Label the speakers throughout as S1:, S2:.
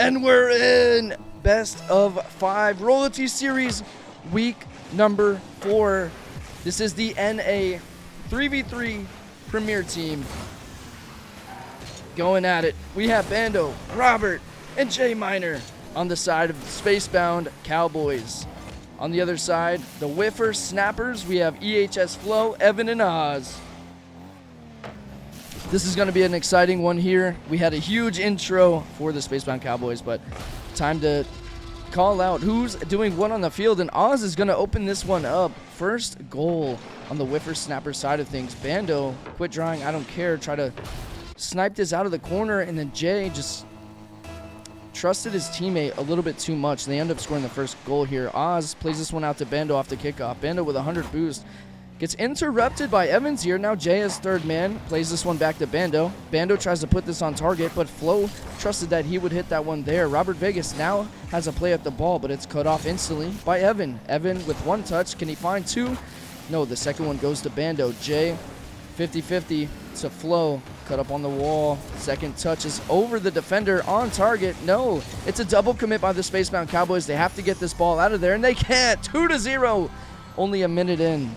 S1: And we're in best of 5 Royalty Series week number 4. This is the NA 3v3 Premier Team going at it. We have Bando, Robert, and Jay Miner on the side of the Spacebound Cowboys. On the other side, the WyfferSnappers, we have EHS Flow, Evan, and Oz. This is going to be an exciting one here. We had a huge intro for the Spacebound Cowboys, but time to call out who's doing what on the field, and Oz is going to open this one up. First goal on the WyfferSnapper side of things. Bando, quit drawing, I don't care, try to snipe this out of the corner, and then Jay just trusted his teammate a little bit too much. They end up scoring the first goal here. Oz plays this one out to Bando off the kickoff. Bando with 100 boost. Gets interrupted by Evans here. Now Jay as third man. Plays this one back to Bando. Bando tries to put this on target, but Flo trusted that he would hit that one there. Robert Vegas now has a play at the ball, but it's cut off instantly by Evan. Evan with one touch. Can he find two? No, the second one goes to Bando. Jay 50-50 to Flo. Cut up on the wall. Second touch is over the defender on target. No, it's a double commit by the Spacebound Cowboys. They have to get this ball out of there, and they can't. 2-0. Only a minute in.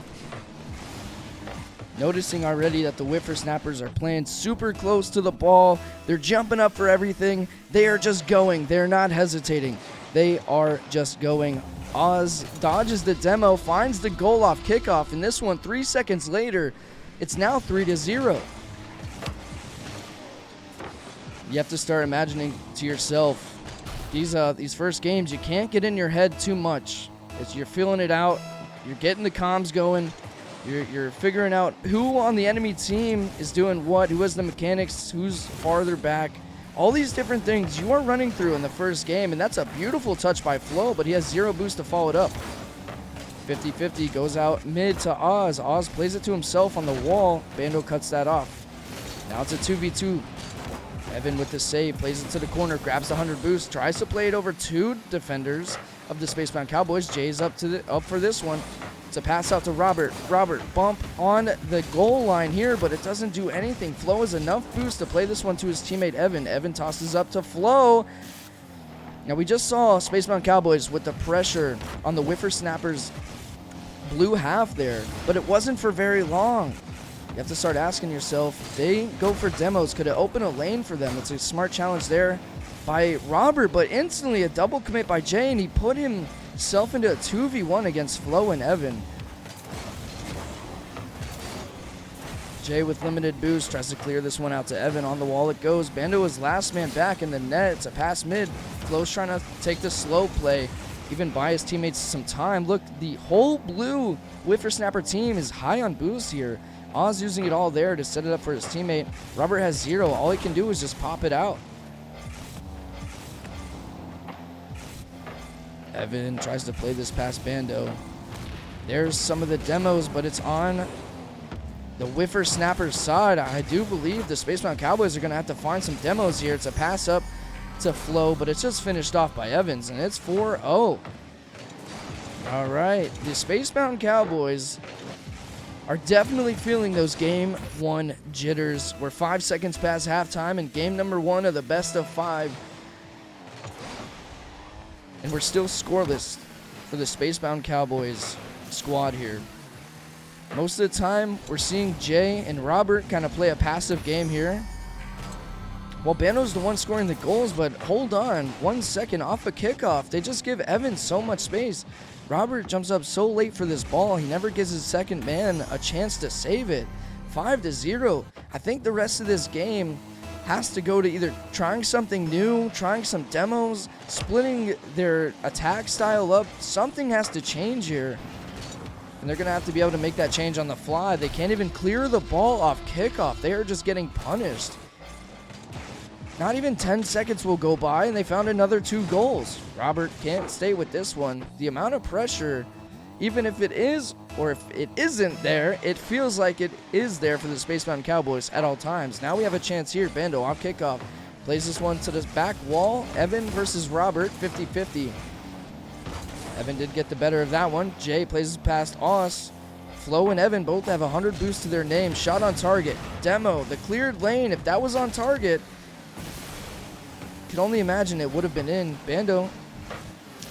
S1: Noticing already that the WyfferSnappers are playing super close to the ball. They're jumping up for everything. They are just going. They're not hesitating. They are just going. Oz dodges the demo, finds the goal off kickoff, and this one 3 seconds later, it's now 3-0. You have to start imagining to yourself, these first games, you can't get in your head too much. You're feeling it out. You're getting the comms going. You're figuring out who on the enemy team is doing what, who has the mechanics, who's farther back. All these different things you are running through in the first game, and that's a beautiful touch by Flo, but he has 0 boost to follow it up. 50-50 goes out mid to Oz. Oz plays it to himself on the wall. Bando cuts that off. Now it's a 2v2. Evan with the save, plays it to the corner, grabs the 100 boost, tries to play it over 2 defenders of the Spacebound Cowboys. Jay's up for this one. It's a pass out to Robert. Robert bump on the goal line here, but it doesn't do anything. Flo has enough boost to play this one to his teammate Evan. Evan tosses up to Flo. Now we just saw Spacebound Cowboys with the pressure on the WyfferSnappers blue half there, but it wasn't for very long. You have to start asking yourself, if they go for demos, could it open a lane for them? It's a smart challenge there by Robert, but instantly a double commit by Jay, and he put himself into a 2v1 against Flo and Evan. Jay with limited boost tries to clear this one out to Evan. On the wall it goes. Bando is last man back in the net. It's a pass mid. Flo's trying to take the slow play, even buy his teammates some time. Look, the whole blue WyfferSnapper team is high on boost here. Oz using it all there to set it up for his teammate. Robert has 0. All he can do is just pop it out. Evan tries to play this past Bando. There's some of the demos, but it's on the WyfferSnapper side. I do believe the Spacebound Cowboys are going to have to find some demos here. It's a pass up to Flo, but it's just finished off by Evans, and it's 4-0. All right, the Spacebound Cowboys are definitely feeling those game 1 jitters. We're 5 seconds past halftime in game number 1 of the best of 5. And we're still scoreless for the Spacebound Cowboys squad here. Most of the time, we're seeing Jay and Robert kind of play a passive game here. Well, Bando's the one scoring the goals, but hold on. 1 second off a kickoff. They just give Evan so much space. Robert jumps up so late for this ball, he never gives his second man a chance to save it. 5-0. I think the rest of this game has to go to either trying something new, trying some demos, splitting their attack style up. Something has to change here. And they're going to have to be able to make that change on the fly. They can't even clear the ball off kickoff. They are just getting punished. Not even 10 seconds will go by, and they found another 2 goals. Robert can't stay with this one. The amount of pressure, even if it is or if it isn't there, it feels like it is there for the Spacebound Cowboys at all times. Now we have a chance here. Bando off kickoff. Plays this one to the back wall. Evan versus Robert, 50-50. Evan did get the better of that one. Jay plays past Oz. Flo and Evan both have 100 boosts to their name. Shot on target. Demo, the cleared lane. If that was on target, Could only imagine it would have been in. Bando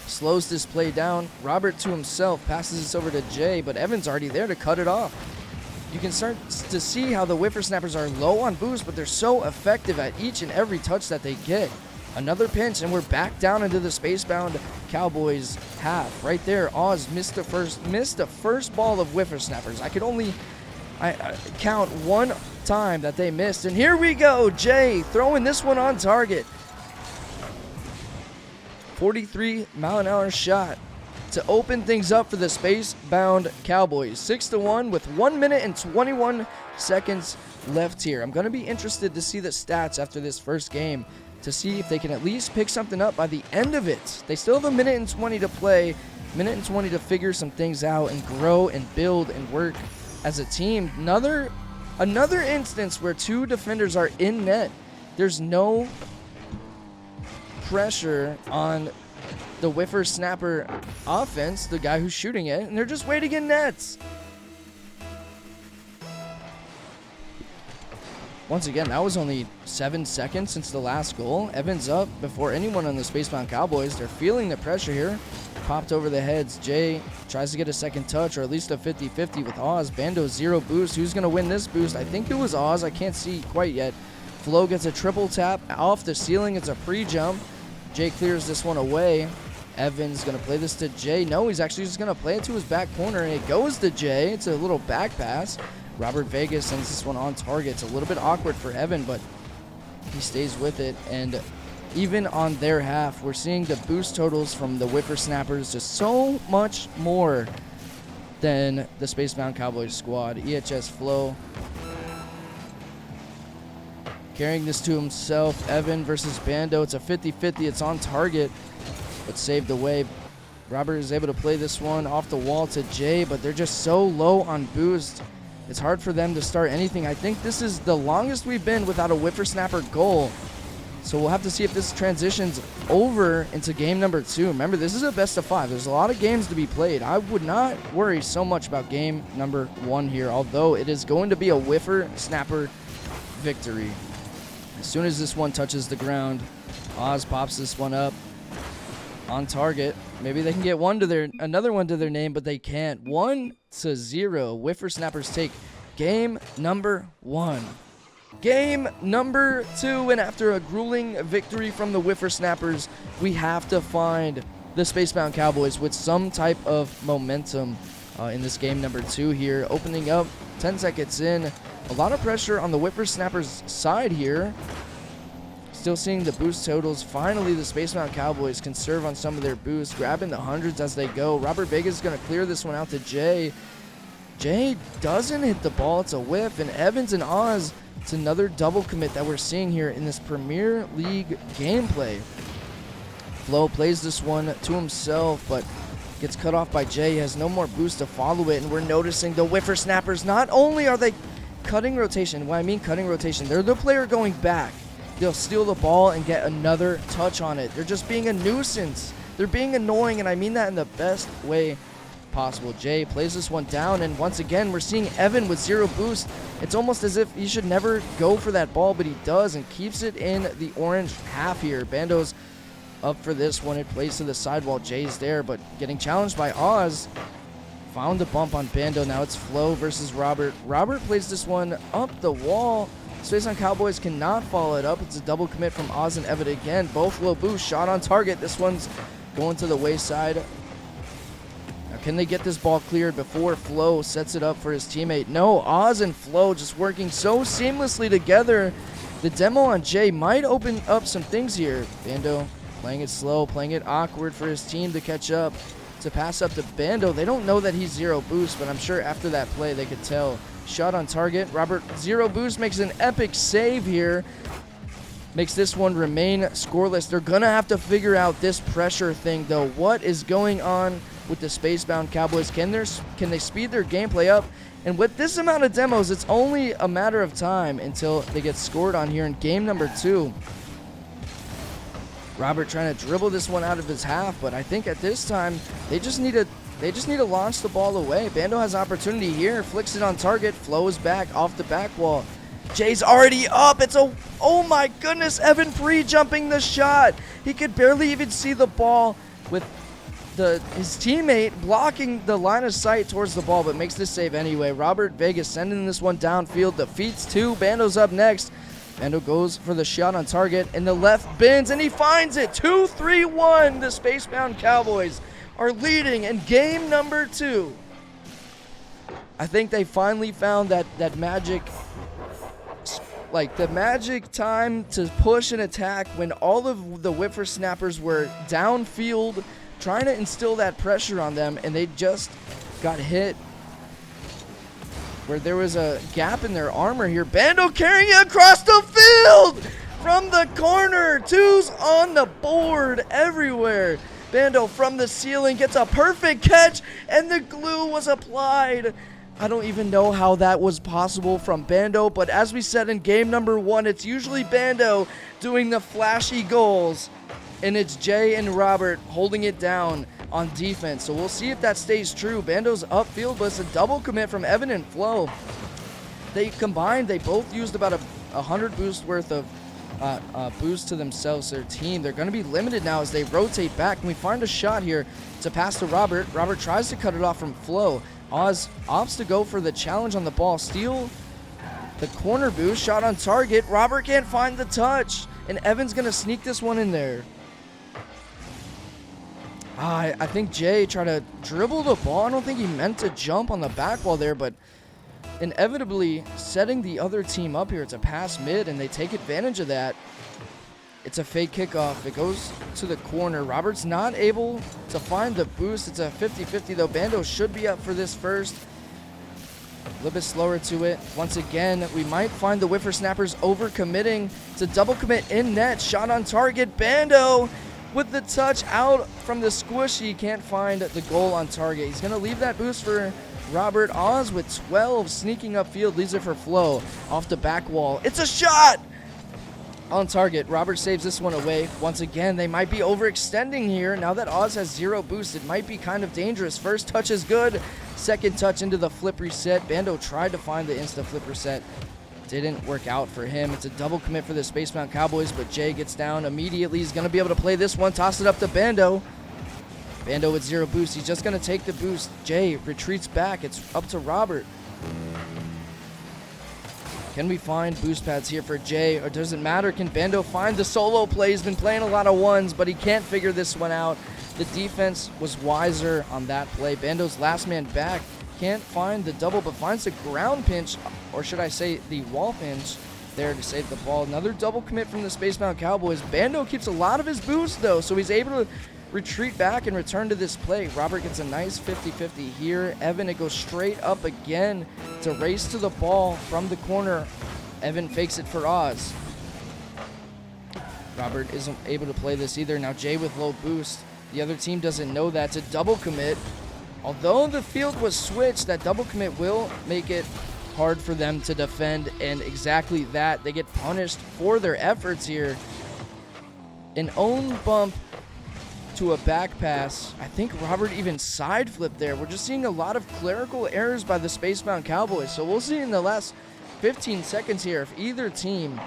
S1: slows this play down. Robert to himself passes this over to Jay, but Evan's already there to cut it off. You can start to see how the WyfferSnappers are low on boost, but they're so effective at each and every touch that they get. Another pinch, and we're back down into the SpaceBound Cowboys half. Right there, Oz missed the first ball of WyfferSnappers. I could only count one time that they missed, and here we go. Jay throwing this one on target. 43-mile-an-hour shot to open things up for the SpaceBound Cowboys. 6-1 with 1 minute and 21 seconds left here. I'm going to be interested to see the stats after this first game to see if they can at least pick something up by the end of it. They still have a minute and 20 to play, minute and 20 to figure some things out and grow and build and work as a team. Another instance where two defenders are in net. There's no pressure on the WyfferSnapper offense, the guy who's shooting it, and they're just waiting in nets. Once again, that was only 7 seconds since the last goal. Evans up before anyone on the SpaceBound Cowboys. They're feeling the pressure here. Popped over the heads. Jay tries to get a second touch, or at least a 50-50 with Oz. Bando 0 boost. Who's going to win this boost? I think it was Oz. I can't see quite yet. Flo gets a triple tap off the ceiling. It's a pre-jump. Jay clears this one away. Evans going to play this to Jay. No, he's actually just going to play it to his back corner, and it goes to Jay. It's a little back pass. Robert Vegas sends this one on target. It's a little bit awkward for Evan, but he stays with it. And even on their half, we're seeing the boost totals from the WyfferSnappers just so much more than the SpaceBound Cowboys squad. EHS Flo carrying this to himself. Evan versus Bando. It's a 50-50. It's on target, but saved away. Robert is able to play this one off the wall to Jay, but they're just so low on boost. It's hard for them to start anything. I think this is the longest we've been without a WyfferSnapper goal. So we'll have to see if this transitions over into game number 2. Remember, this is a best of 5. There's a lot of games to be played. I would not worry so much about game number 1 here, although it is going to be a WyfferSnapper victory. As soon as this one touches the ground, Oz pops this one up on target. Maybe they can get another one to their name, but they can't. 1-0. WyfferSnappers take game number 1. Game number 2, and after a grueling victory from the WyfferSnappers, we have to find the SpaceBound Cowboys with some type of momentum in this game number 2 here. Opening up 10 seconds in. A lot of pressure on the WyfferSnappers side here. Still seeing the boost totals. Finally, the SpaceBound Cowboys can serve on some of their boosts, grabbing the hundreds as they go. Robert Vegas is going to clear this one out to Jay. Jay doesn't hit the ball. It's a whiff. And Evans and Oz, it's another double commit that we're seeing here in this Premier League gameplay. Flo plays this one to himself, but gets cut off by Jay. He has no more boost to follow it, and we're noticing the WyfferSnappers. Not only are they cutting rotation, when I mean cutting rotation, they're the player going back. They'll steal the ball and get another touch on it. They're just being a nuisance. They're being annoying, and I mean that in the best way possible. Jay plays this one down, and once again, we're seeing Evan with 0 boost. It's almost as if he should never go for that ball, but he does and keeps it in the orange half here. Bando's up for this one. It plays to the sidewall. Jay's there, but getting challenged by Oz. Found a bump on Bando. Now it's Flo versus Robert. Robert plays this one up the wall. SpaceBound Cowboys cannot follow it up. It's a double commit from Oz and Evan again. Both low boost. Shot on target. This one's going to the wayside. Now, can they get this ball cleared before Flo sets it up for his teammate? No, Oz and Flo just working so seamlessly together. The demo on Jay might open up some things here. Bando playing it slow, playing it awkward for his team to catch up. To pass up to Bando. They don't know that he's 0 boost, but I'm sure after that play they could tell. Shot on target. Robert 0 boost makes an epic save here. Makes this one remain scoreless. They're going to have to figure out this pressure thing, though. What is going on with the SpaceBound Cowboys? Can they speed their gameplay up? And with this amount of demos, it's only a matter of time until they get scored on here in game number 2. Robert trying to dribble this one out of his half, but I think at this time they just need to launch the ball away. Bando has opportunity here, flicks it on target, Flo is back off the back wall. Jay's already up. It's a, oh my goodness, Evan pre-jumping the shot. He could barely even see the ball with his teammate blocking the line of sight towards the ball, but makes the save anyway. Robert Vegas sending this one downfield, defeats two. Bando's up next. Bando goes for the shot on target, and the left bends, and he finds it. 2-3-1. The Spacebound Cowboys are leading in game number 2. I think they finally found that magic, like the magic time to push and attack when all of the WyfferSnappers were downfield trying to instill that pressure on them, and they just got hit where there was a gap in their armor here. Bando carrying it across the field from the corner. 2's on the board everywhere. Bando from the ceiling gets a perfect catch, and the glue was applied. I don't even know how that was possible from Bando, but as we said in game number 1, it's usually Bando doing the flashy goals, and it's Jay and Robert holding it down on defense. So we'll see if that stays true. Bando's upfield, but it's a double commit from Evan and Flo. They combined, they both used about 100 boost worth of boost to themselves, their team. They're going to be limited now as they rotate back. And we find a shot here to pass to Robert. Robert tries to cut it off from Flo. Oz opts to go for the challenge on the ball. Steal the corner boost, shot on target. Robert can't find the touch, and Evan's going to sneak this one in there. I think Jay tried to dribble the ball. I don't think he meant to jump on the back wall there, but inevitably setting the other team up here. It's a pass mid, and they take advantage of that. It's a fake kickoff. It goes to the corner. Robert's not able to find the boost. It's a 50-50, though. Bando should be up for this first. A little bit slower to it. Once again, we might find the WyfferSnappers overcommitting. It's a double commit in net. Shot on target. Bando with the touch out from the squishy. Can't find the goal on target. He's going to leave that boost for Robert. Oz with 12 sneaking upfield. Leaves it for Flo off the back wall. It's a shot on target. Robert saves this one away. Once again, they might be overextending here. Now that Oz has 0 boost, it might be kind of dangerous. First touch is good. Second touch into the flip reset. Bando tried to find the insta flip reset. Didn't work out for him. It's a double commit for the SpaceBound Cowboys, but Jay gets down immediately. He's going to be able to play this one. Toss it up to Bando. Bando with 0 boost. He's just going to take the boost. Jay retreats back. It's up to Robert. Can we find boost pads here for Jay, or does it matter? Can Bando find the solo play? He's been playing a lot of ones, but he can't figure this one out. The defense was wiser on that play. Bando's last man back. Can't find the double, but finds the ground pinch, or should I say the wall pinch there to save the ball. Another double commit from the SpaceBound Cowboys. Bando keeps a lot of his boost, though, so he's able to retreat back and return to this play. Robert gets a nice 50-50 here. Evan, it goes straight up again to race to the ball from the corner. Evan fakes it for Oz. Robert isn't able to play this either. Now Jay with low boost. The other team doesn't know that. It's a double commit. Although the field was switched, that double commit will make it hard for them to defend, and exactly that. They get punished for their efforts here. An own bump to a back pass. I think Robert even side flipped there. We're just seeing a lot of clerical errors by the SpaceBound Cowboys. So we'll see in the last 15 seconds here if either team,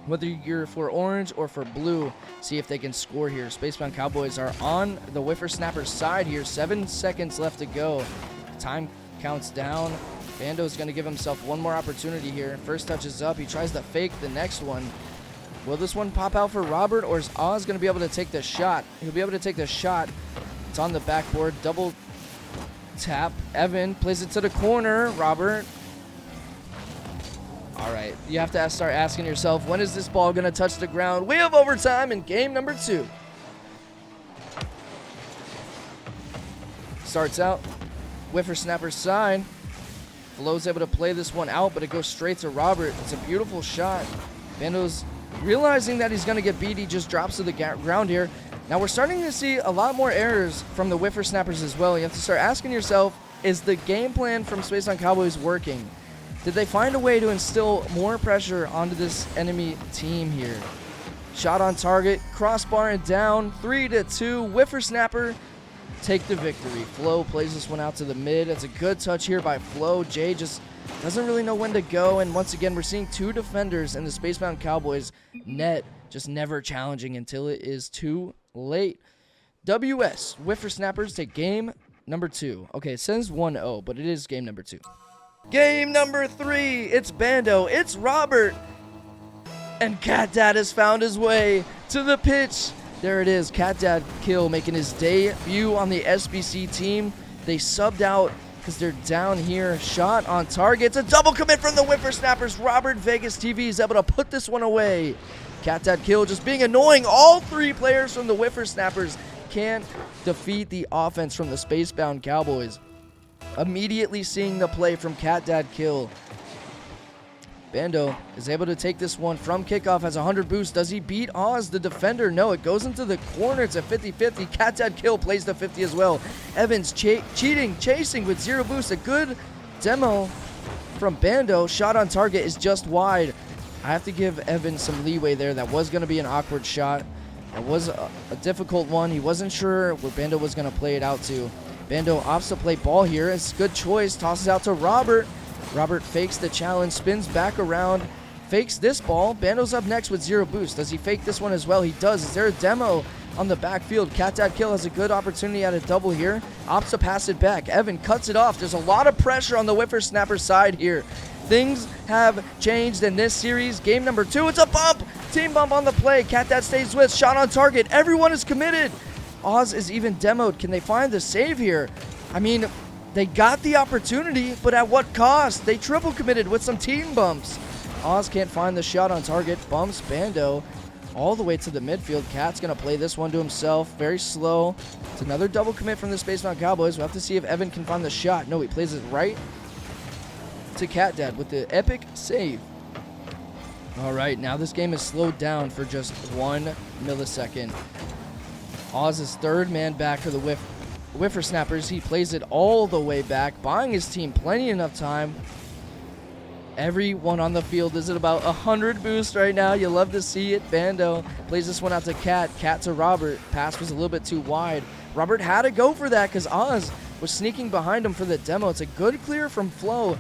S1: whether you're for orange or for blue, see if they can score here. SpaceBound Cowboys are on the WyfferSnappers side here. 7 seconds left to go. Time counts down. Bando's going to give himself one more opportunity here. First touch is up. He tries to fake the next one. Will this one pop out for Robert, or is Oz going to be able to take the shot? He'll be able to take the shot. It's on the backboard. Double tap. Evan plays it to the corner. Robert. All right. You have to start asking yourself, when is this ball going to touch the ground? We have overtime in game number 2. Starts out. WyfferSnappers side. Flo's able to play this one out, but it goes straight to Robert. It's a beautiful shot. Bando's realizing that he's going to get beat. He just drops to the ground here. Now we're starting to see a lot more errors from the WyfferSnappers as well. You have to start asking yourself, is the game plan from SpaceBound Cowboys working? Did they find a way to instill more pressure onto this enemy team here? Shot on target, crossbar and down, 3-2. WyfferSnapper take the victory. Flo plays this one out to the mid. It's a good touch here by Flo. Jay just doesn't really know when to go, and once again, we're seeing two defenders in the SpaceBound Cowboys net just never challenging until it is too late. WyfferSnappers take game number 2. Okay, it says 1-0, but it is game number 2. Game number 3, it's Bando, it's Robert, and Cat Dad has found his way to the pitch. There it is, Cat Dad Kill making his debut on the SBC team. They subbed out because they're down here. Shot on target. It's a double commit from the WyfferSnappers. Robert Vegas TV is able to put this one away. Cat Dad Kill just being annoying. All 3 players from the WyfferSnappers can't defeat the offense from the SpaceBound Cowboys. Immediately seeing the play from Cat Dad Kill. Bando is able to take this one from kickoff, has 100 boost. Does he beat Oz, the defender? No, it goes into the corner. It's a 50-50. Cat Dad Kill plays the 50 as well. Evans chasing with 0 boost. A good demo from Bando. Shot on target is just wide. I have to give Evans some leeway there. That was going to be an awkward shot. That was a difficult one. He wasn't sure where Bando was going to play it out to. Bando opts to play ball here. It's a good choice. Tosses out to Robert. Robert fakes the challenge, spins back around, fakes this ball. Bando's up next with 0 boost. Does he fake this one as well? He does. Is there a demo on the backfield? Cat Dad Kill has a good opportunity at a double here. Opts to pass it back. Evan cuts it off. There's a lot of pressure on the WyfferSnapper side here. Things have changed in this series. Game number 2, it's a bump. Team bump on the play. Cat Dad stays with. Shot on target. Everyone is committed. Oz is even demoed. Can they find the save here? I mean, they got the opportunity, but at what cost? They triple committed with some team bumps. Oz can't find the shot on target. Bumps Bando all the way to the midfield. Cat's going to play this one to himself. Very slow. It's another double commit from the SpaceBound Cowboys. We'll have to see if Evan can find the shot. No, he plays it right to Cat Dad with the epic save. All right, now this game is slowed down for just 1 millisecond. Oz's third man back for the WyfferSnappers. He plays it all the way back, buying his team plenty enough time. Everyone on the field is at about 100 boost right now. You love to see it. Bando plays this one out to Cat. Cat to Robert. Pass was a little bit too wide. Robert had to go for that because Oz was sneaking behind him for the demo. It's a good clear from Flo,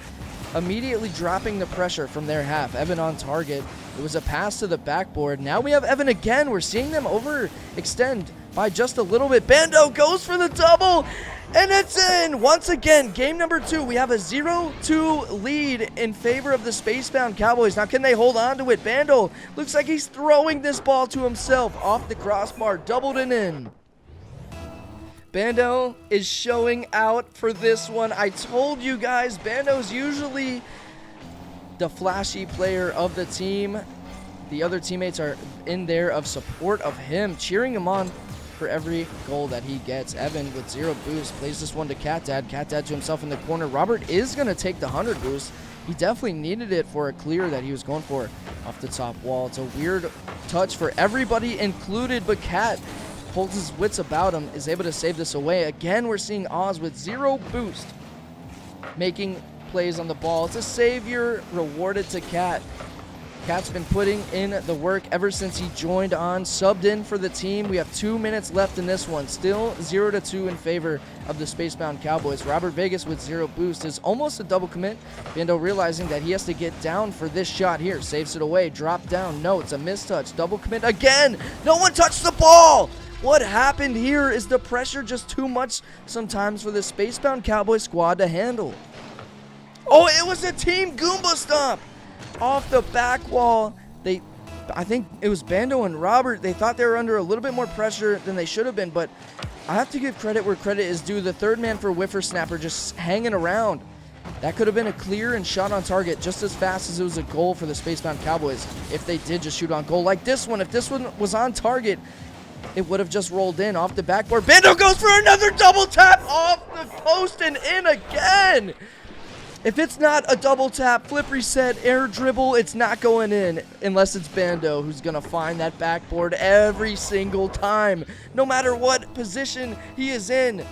S1: immediately dropping the pressure from their half. Evan on target. It was a pass to the backboard. Now we have Evan again. We're seeing them overextend by just a little bit. Bando goes for the double, and it's in. Once again, game number 2. We have a 0-2 lead in favor of the SpaceBound Cowboys. Now, can they hold on to it? Bando looks like he's throwing this ball to himself off the crossbar, doubled and in. Bando is showing out for this one. I told you guys, Bando's usually the flashy player of the team. The other teammates are in there of support of him, cheering him on for every goal that he gets. Evan with 0 boost plays this one to Cat Dad. Cat Dad to himself in the corner. Robert is going to take the 100 boost. He definitely needed it for a clear that he was going for off the top wall. It's a weird touch for everybody included, but Cat holds his wits about him, is able to save this away. Again, we're seeing Oz with 0 boost making plays on the ball. It's a savior rewarded to Cat. Cat's been putting in the work ever since he joined on, subbed in for the team. We have 2 minutes left in this one. Still 0-2 in favor of the SpaceBound Cowboys. Robert Vegas with 0 boost is almost a double commit. Bando realizing that he has to get down for this shot here. Saves it away. Drop down. No, it's a mistouch. Double commit again. No one touched the ball. What happened here? Is the pressure just too much sometimes for the SpaceBound Cowboys squad to handle? Oh, it was a team Goomba stomp off the back wall. I think it was Bando and Robert. They thought they were under a little bit more pressure than they should have been, but I have to give credit where credit is due. The third man for WyfferSnapper just hanging around. That could have been a clear and shot on target just as fast as it was a goal for the SpaceBound Cowboys if they did just shoot on goal like this one. If this one was on target, it would have just rolled in off the backboard. Bando goes for another double tap off the post and in again. If it's not a double tap, flip reset, air dribble, it's not going in unless it's Bando who's going to find that backboard every single time. No matter what position he is in,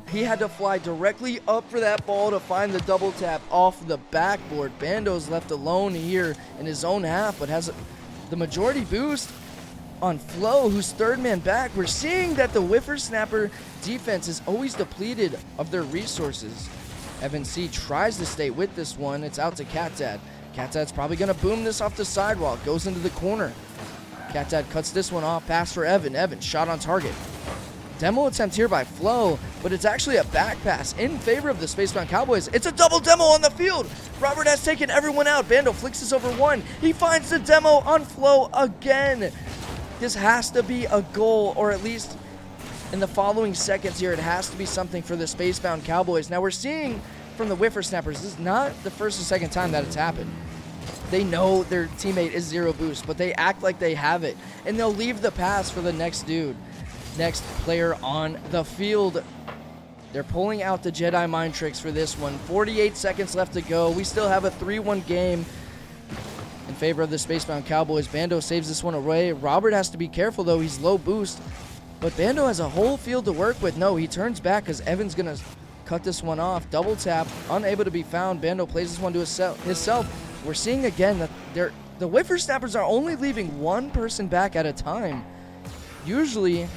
S1: he had to fly directly up for that ball to find the double tap off the backboard. Bando's left alone here in his own half, but has the majority boost on Flo, who's third man back. We're seeing that the WyfferSnapper defense is always depleted of their resources. Evan C tries to stay with this one. It's out to Cat Dad. Cat Dad's probably going to boom this off the sidewalk. Goes into the corner. Cat Dad cuts this one off. Pass for Evan. Evan, shot on target. Demo attempt here by Flo, but it's actually a back pass in favor of the SpaceBound Cowboys. It's a double demo on the field. Robert has taken everyone out. Bando flicks this over one. He finds the demo on Flo again. This has to be a goal, or at least in the following seconds here, it has to be something for the SpaceBound Cowboys. Now we're seeing from the WyfferSnappers, this is not the first or second time that it's happened. They know their teammate is zero boost, but they act like they have it, and they'll leave the pass for the next dude. Next player on the field. They're pulling out the Jedi mind tricks for this one. 48 seconds left to go. We still have a 3-1 game in favor of the SpaceBound Cowboys. Bando saves this one away. Robert has to be careful, though. He's low boost, but Bando has a whole field to work with. No, he turns back because Evan's going to cut this one off. Double tap, unable to be found. Bando plays this one to himself. We're seeing again that the WyfferSnappers are only leaving one person back at a time. Usually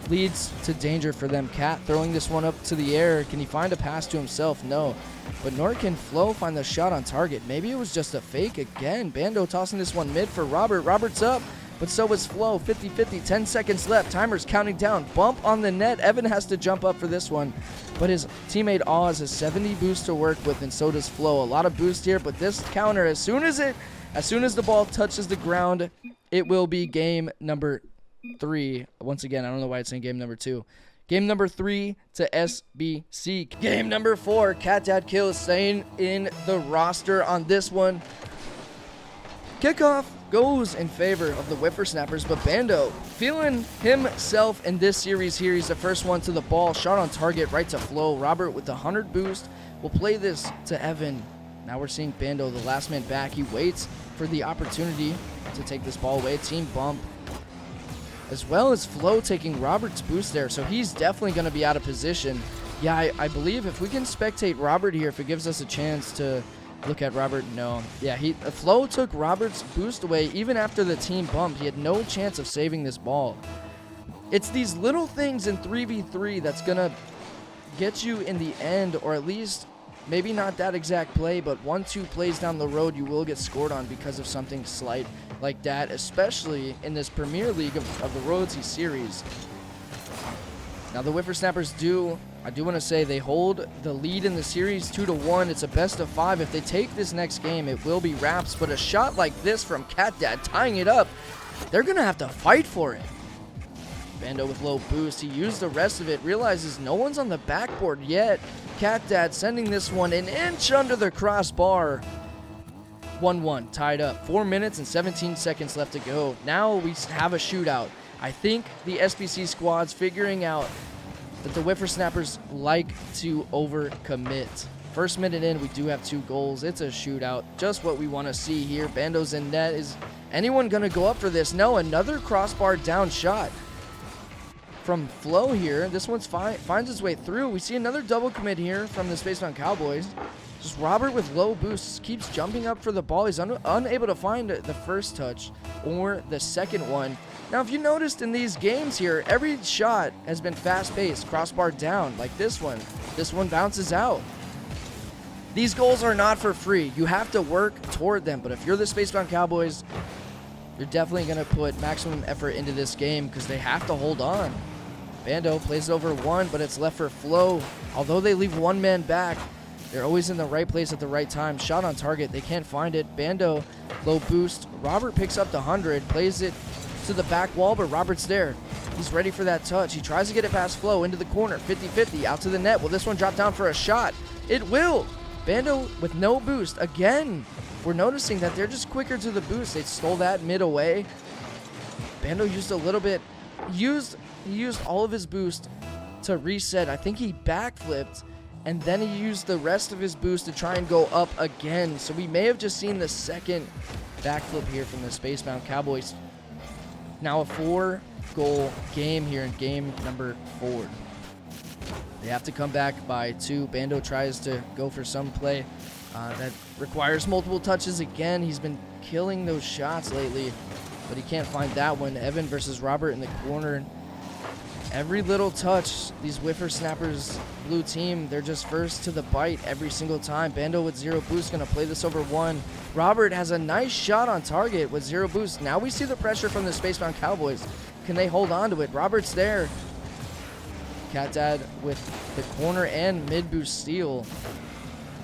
S1: leads to danger for them. Cat throwing this one up to the air. Can he find a pass to himself? No. But nor can Flo find the shot on target. Maybe it was just a fake again. Bando tossing this one mid for Robert. Robert's up, but so is Flo. 50-50, 10 seconds left. Timer's counting down. Bump on the net. Evan has to jump up for this one, but his teammate Oz has 70 boost to work with, and so does Flo. A lot of boost here, but this counter, as soon as the ball touches the ground, it will be game number 3. Once again, I don't know why it's saying game number 2. Game number 3 to SBC. Game number 4, Cat Dad Kill is staying in the roster on this one. Kickoff goes in favor of the WyfferSnappers, but Bando feeling himself in this series here. He's the first one to the ball. Shot on target right to Flo. Robert with the 100 boost will play this to Evan. Now we're seeing Bando, the last man back. He waits for the opportunity to take this ball away. Team bump, as well as Flo taking Robert's boost there, so he's definitely going to be out of position. Yeah, I believe if we can spectate Robert here, if it gives us a chance to look at Robert. No. Yeah, Flo took Robert's boost away even after the team bump. He had no chance of saving this ball. It's these little things in 3v3 that's going to get you in the end, or at least maybe not that exact play, but 1-2 plays down the road you will get scored on because of something slight like that, especially in this Premier League of the Rhodesy series. Now the WyfferSnappers I do want to say they hold the lead in the series 2-1. It's a best of 5. If they take this next game, it will be wraps, but a shot like this from Cat Dad tying it up, they're going to have to fight for it. Bando with low boost. He used the rest of it, realizes no one's on the backboard yet. Cat Dad sending this one an inch under the crossbar. 1-1, tied up. 4 minutes and 17 seconds left to go. Now we have a shootout. I think the SBC squad's figuring out that the WyfferSnappers like to overcommit. First minute in, we do have 2 goals. It's a shootout. Just what we want to see here. Bando's in net. Is anyone going to go up for this? No, another crossbar down shot from Flo here. This one's finds its way through. We see another double commit here from the SpaceBound Cowboys. Just Robert with low boosts keeps jumping up for the ball. He's unable to find the first touch or the second one. Now, if you noticed in these games here, every shot has been fast-paced, crossbar down, like this one. This one bounces out. These goals are not for free. You have to work toward them, but if you're the SpaceBound Cowboys, you're definitely going to put maximum effort into this game because they have to hold on. Bando plays it over one, but it's left for Flo. Although they leave one man back, they're always in the right place at the right time. Shot on target. They can't find it. Bando, low boost. Robert picks up the 100, plays it to the back wall, but Robert's there. He's ready for that touch. He tries to get it past Flo into the corner. 50-50, out to the net. Will this one drop down for a shot? It will. Bando with no boost. Again, we're noticing that they're just quicker to the boost. They stole that mid away. Bando used a little bit. He used all of his boost to reset. I think he backflipped, and then he used the rest of his boost to try and go up again. So we may have just seen the second backflip here from the SpaceBound Cowboys. Now a 4-goal game here in game number 4. They have to come back by 2. Bando tries to go for some play that requires multiple touches again. He's been killing those shots lately, but he can't find that one. Evan versus Robert in the corner. Every little touch, these WyfferSnappers blue team, they're just first to the bite every single time. Bando with 0 boost, going to play this over 1. Robert has a nice shot on target with 0 boost. Now we see the pressure from the SpaceBound Cowboys. Can they hold on to it? Robert's there. Cat Dad with the corner and mid boost steal.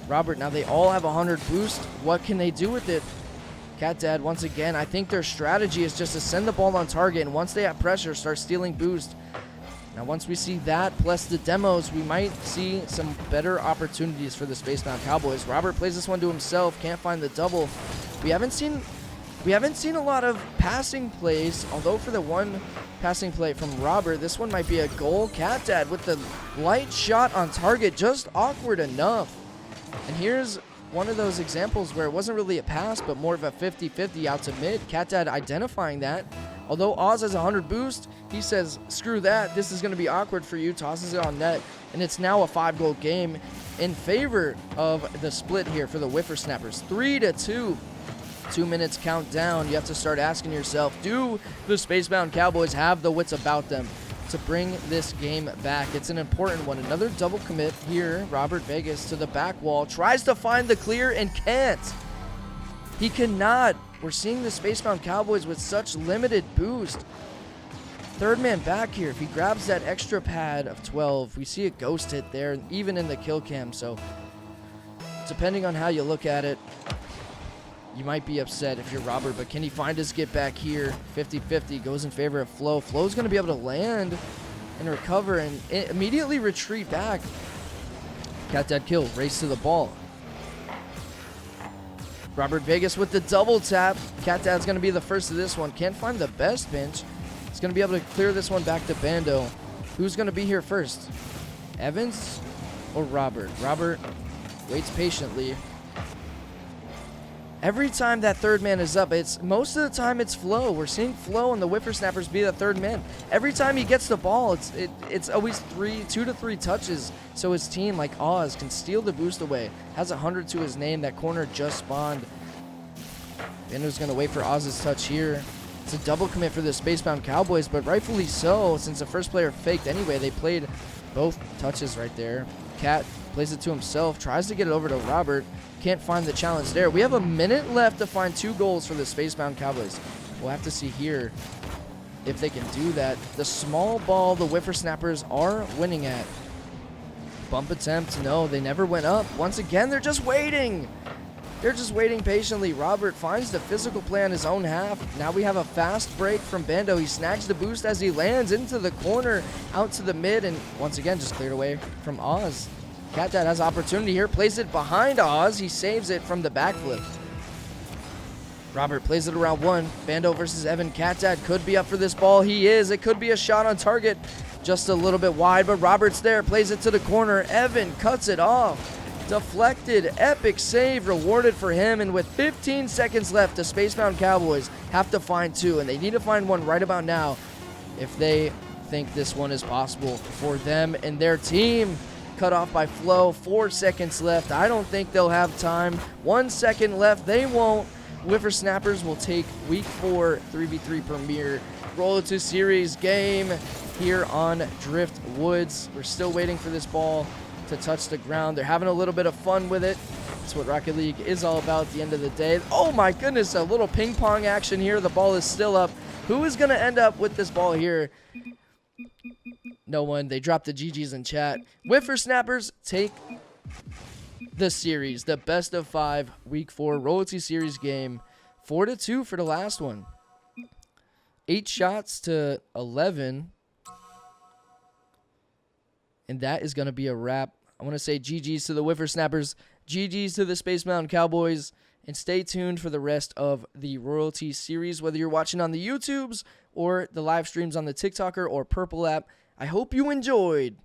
S1: Robert, now they all have 100 boost. What can they do with it? Cat Dad, once again, I think their strategy is just to send the ball on target, and once they have pressure, start stealing boost. Now, once we see that, plus the demos, we might see some better opportunities for the SpaceBound Cowboys. Robert plays this one to himself, can't find the double. We haven't seen a lot of passing plays, although for the one passing play from Robert, this one might be a goal. Cat Dad with the light shot on target, just awkward enough. And here's one of those examples where it wasn't really a pass, but more of a 50-50 out to mid. Cat Dad identifying that. Although Oz has 100 boost, he says, screw that, this is going to be awkward for you, tosses it on net, and it's now a 5-goal game in favor of the split here for the WyfferSnappers. 3-2. 2 minutes count down. You have to start asking yourself, do the SpaceBound Cowboys have the wits about them to bring this game back? It's an important one. Another double commit here. Robert Vegas to the back wall, tries to find the clear and can't. He cannot. We're seeing the SpaceBound Cowboys with such limited boost. Third man back here. If he grabs that extra pad of 12, we see a ghost hit there, even in the kill cam. So, depending on how you look at it, you might be upset if you're Robert, but can he find his get back here? 50-50 goes in favor of Flo. Flo's going to be able to land and recover and immediately retreat back. Cat Dad kill, race to the ball. Robert Vegas with the double tap. Cat Dad's going to be the first of this one. Can't find the best bench. He's going to be able to clear this one back to Bando. Who's going to be here first? Evans or Robert? Robert waits patiently. Every time that third man is up, most of the time it's Flo. We're seeing Flo and the WyfferSnappers be the third man. Every time he gets the ball, it's always 2 to 3 touches, so his team, like Oz, can steal the boost away. Has 100 to his name. That corner just spawned. Bando's going to wait for Oz's touch here. It's a double commit for the SpaceBound Cowboys, but rightfully so, since the first player faked anyway. They played both touches right there. Cat plays it to himself, tries to get it over to Robert. Can't find the challenge there. We have a minute left to find 2 goals for the SpaceBound Cowboys. We'll have to see here if they can do that. The small ball the WyfferSnappers are winning at. Bump attempt, no, they never went up. Once again, they're just waiting. They're just waiting patiently. Robert finds the physical play on his own half. Now we have a fast break from Bando. He snags the boost as he lands into the corner, out to the mid, and once again just cleared away from Oz. Cat Dad has opportunity here, plays it behind Oz. He saves it from the backflip. Robert plays it around 1. Bando versus Evan. Cat Dad could be up for this ball. He is. It could be a shot on target. Just a little bit wide, but Robert's there. Plays it to the corner. Evan cuts it off. Deflected. Epic save rewarded for him. And with 15 seconds left, the SpaceBound Cowboys have to find 2. And they need to find one right about now if they think this one is possible for them and their team. Cut off by Flo. 4 seconds left. I don't think they'll have time. 1 second left. They won't. WyfferSnappers will take Week 4 3v3 Premier Roll-to Series game here on Drift Woods. We're still waiting for this ball to touch the ground. They're having a little bit of fun with it. That's what Rocket League is all about at the end of the day. Oh my goodness, a little ping pong action here. The ball is still up. Who is going to end up with this ball here? No one. They dropped the GGs in chat. WyfferSnappers take the series, the best of 5 Week 4 Royalty Series game. 4-2 for the last one. 8 shots to 11. And that is going to be a wrap. I want to say GGs to the WyfferSnappers, GGs to the SpaceBound Cowboys, and stay tuned for the rest of the Royalty Series, whether you're watching on the YouTubes or the live streams on the TikToker or Purple app. I hope you enjoyed.